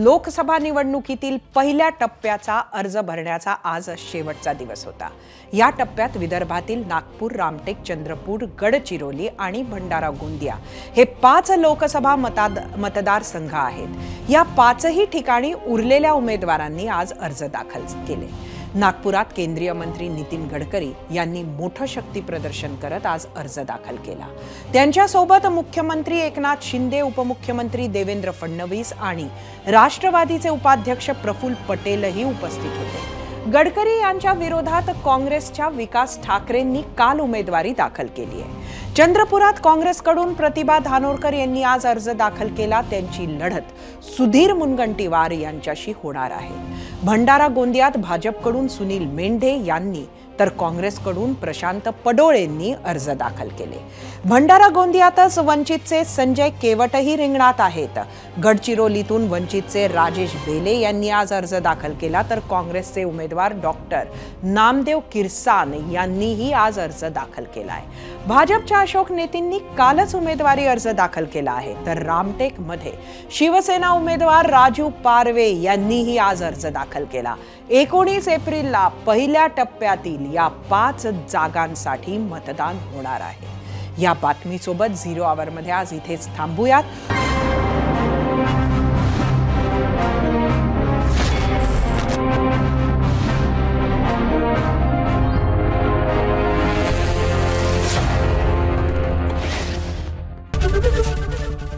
लोकसभा निवडणुकीतील पहिल्या टप्प्याचा अर्ज भरण्याचा आज शेवटचा दिवस होता। या टप्प्यात विदर्भातील नागपूर, रामटेक, चंद्रपूर, गडचिरोली आणि भंडारा गोंदिया हे 5 लोकसभा मतदारसंघ आहेत। या 5ही ठिकाणी उरलेल्या उमेदवारांनी आज अर्ज दाखल केले। नागपुरात केंद्रीय मंत्री नितीन गडकरी यांनी मोठं शक्ती प्रदर्शन करत आज अर्ज दाखल केला। त्यांच्यासोबत मुख्यमंत्री एकनाथ शिंदे, उपमुख्यमंत्री देवेंद्र फडणवीस आणि राष्ट्रवादीचे उपाध्यक्ष प्रफुल्ल पटेलही उपस्थित होते। गडकरी यांच्या विरोधात काँग्रेसच्या विकास ठाकरेंनी काल उमेदवारी दाखल केली आहे। चंद्रपुरात काँग्रेसकडून प्रतिभा धानोरकर यांनी आज अर्ज दाखल केला। त्यांची लढत सुधीर मुनगंटीवार यांच्याशी होणार आहे। भंडारा गोंदियात भाजपकडून सुनील मेंढे यांनी तर काँग्रेसकडून प्रशांत पडोळेंनी अर्ज दाखल केले। भंडारा गोंदियातच वंचितचे संजय केवटही रिंगणात आहेत। गडचिरोलीतून वंचितचे राजेश बेले यांनी आज अर्ज दाखल केला, तर काँग्रेसचे उमेदवार डॉक्टर नामदेव किरसान यांनीही आज अर्ज दाखल केला आहे। भाजपच्या अशोक नेतेंनी कालच उमेदवारी अर्ज दाखल केला आहे, तर रामटेकमध्ये शिवसेना उमेदवार राजू पारवे यांनीही आज अर्ज दाखल केला। 19 एप्रिलला पहिल्या टप्प्यातील या 5 जागांसाठी मतदान होणार आहे। या बातमीसोबत झिरो आवरमध्ये आज इथेच थांबूयात।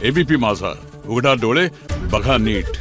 एबीपी माझा, उघडा डोळे बघा नीट।